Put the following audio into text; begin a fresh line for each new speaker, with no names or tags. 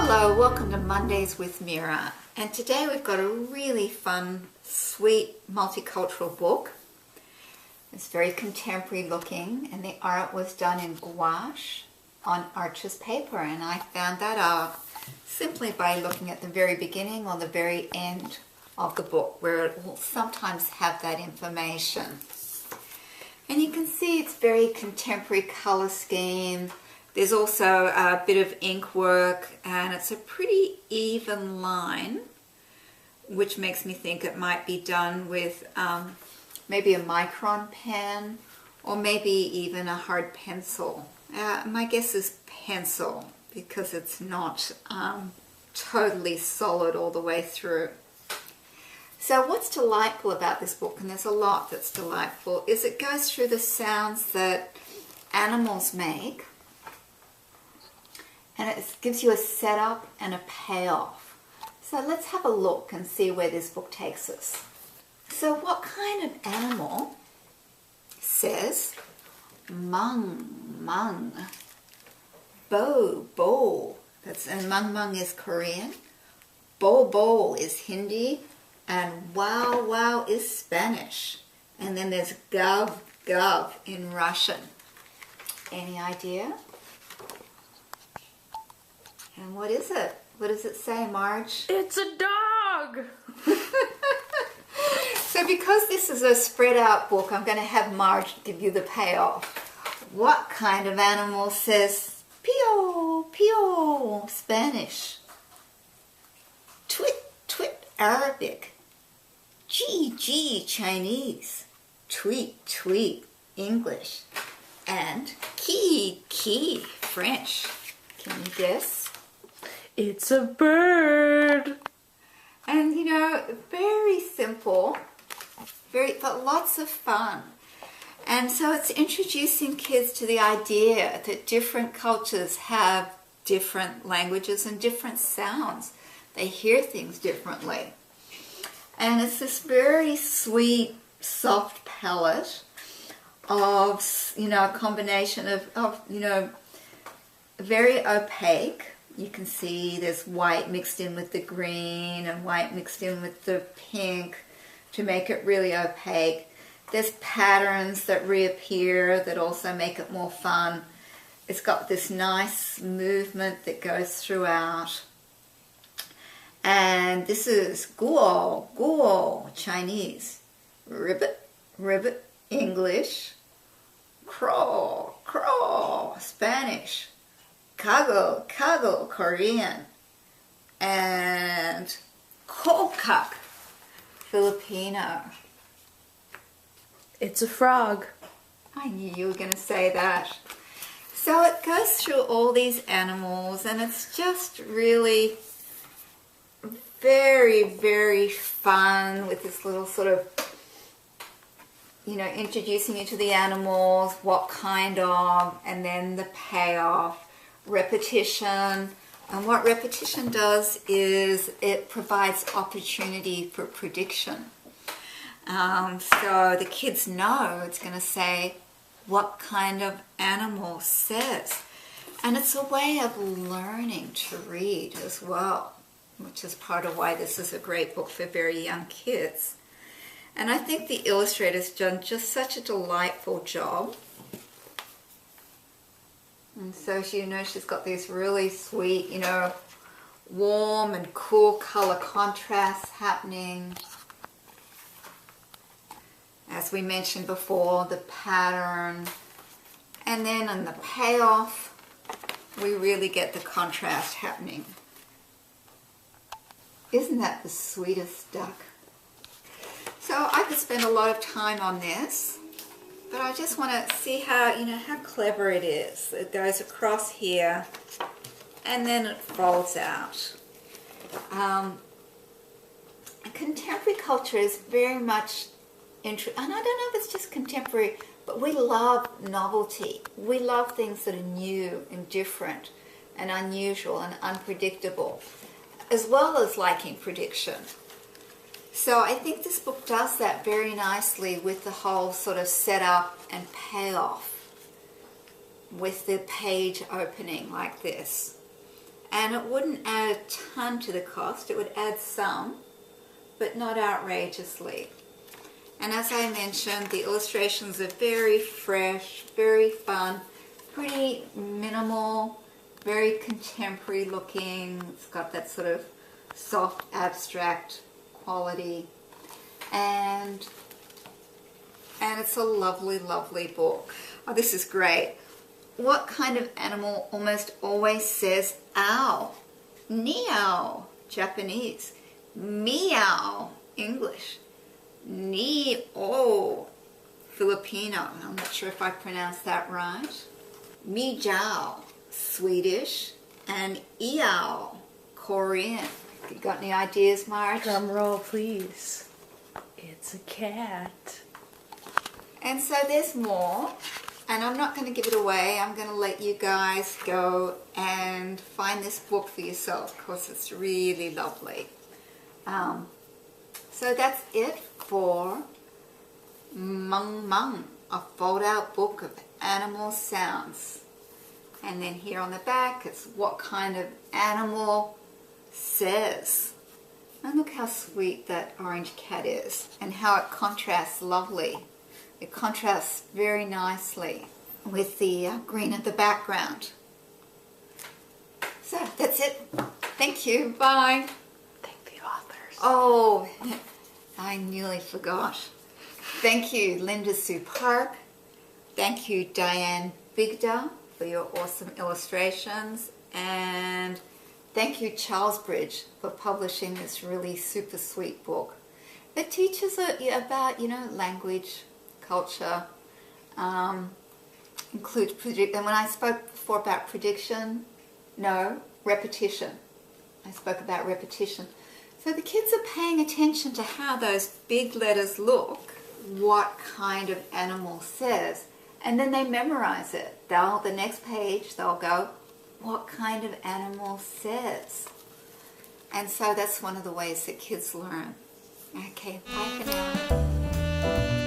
Hello, welcome to Mondays with Mira, and today we've got a really fun, sweet, multicultural book. It's very contemporary looking, and the art was done in gouache on Arches paper, and I found that out simply by looking at the very beginning or the very end of the book, where it will sometimes have that information. And you can see it's very contemporary color scheme. There's also a bit of ink work, and it's a pretty even line, which makes me think it might be done with maybe a micron pen or maybe even a hard pencil. My guess is pencil, because it's not totally solid all the way through. So what's delightful about this book, and there's a lot that's delightful, is it goes through the sounds that animals make. And it gives you a setup and a payoff. So let's have a look and see where this book takes us. So what kind of animal says Mung, Mung, Bo, Bo? And Mung Mung is Korean, Bo, Bo is Hindi, and Wow, Wow is Spanish. And then there's Gov, Gov in Russian. Any idea? And what is it? What does it say, Marge?
It's a dog!
So because this is a spread out book, I'm going to have Marge give you the payoff. What kind of animal says pio, pio, Spanish? Twit, twit, Arabic. Gee, gee, Chinese. Tweet, tweet, English. And key, key, French. Can you guess?
It's a bird.
And you know, very simple, but lots of fun. And so it's introducing kids to the idea that different cultures have different languages and different sounds. They hear things differently. And it's this very sweet, soft palette of, you know, a combination of you know, very opaque. You can see there's white mixed in with the green and white mixed in with the pink to make it really opaque. There's patterns that reappear that also make it more fun. It's got this nice movement that goes throughout. And this is guo, guo, Chinese. Ribbit, ribbit, English. Craw, craw, Spanish. Kago, kago, Korean, and kokak, Filipino.
It's a frog.
I knew you were going to say that. So it goes through all these animals, and it's just really very, very fun with this little sort of, you know, introducing you to the animals, what kind of, and then the payoff. Repetition, and what repetition does is it provides opportunity for prediction. So the kids know it's going to say what kind of animal says, and it's a way of learning to read as well, which is part of why this is a great book for very young kids. And I think the illustrator's done just such a delightful job. And so she's got these really sweet, you know, warm and cool color contrasts happening. As we mentioned before, the pattern. And then in the payoff, we really get the contrast happening. Isn't that the sweetest duck? So I could spend a lot of time on this. But I just want to see how, you know, how clever it is. It goes across here and then it folds out. Contemporary culture is very much interesting. And I don't know if it's just contemporary, but we love novelty. We love things that are new and different and unusual and unpredictable, as well as liking prediction. So I think this book does that very nicely with the whole sort of setup and payoff with the page opening like this. And it wouldn't add a ton to the cost. It would add some, but not outrageously. And as I mentioned, the illustrations are very fresh, very fun, pretty minimal, very contemporary looking. It's got that sort of soft, abstract quality. And it's a lovely, lovely book. Oh, this is great. What kind of animal almost always says ow? Meow, Japanese. Meow, English. Ni-o, Filipino. I'm not sure if I pronounced that right. Mi-jiao, Swedish. And Iao, Korean. You got any ideas, Marge?
Drum roll, please. It's a cat.
And so there's more, and I'm not going to give it away. I'm going to let you guys go and find this book for yourself because it's really lovely. So that's it for Mung, a fold-out book of animal sounds. And then here on the back, it's what kind of animal says. And look how sweet that orange cat is and how it contrasts lovely. It contrasts very nicely with the green at the background. So that's it. Thank you. Bye.
Thank the authors.
Oh, I nearly forgot. Thank you, Linda Sue Park. Thank you, Diane Bigda, for your awesome illustrations. And thank you, Charles Bridge, for publishing this really super sweet book. It teaches about, language, culture, includes and when I spoke before about repetition. I spoke about repetition. So the kids are paying attention to how those big letters look, what kind of animal says, and then they memorize it. The next page they'll go, what kind of animal says? And so that's one of the ways that kids learn. Okay, bye for now.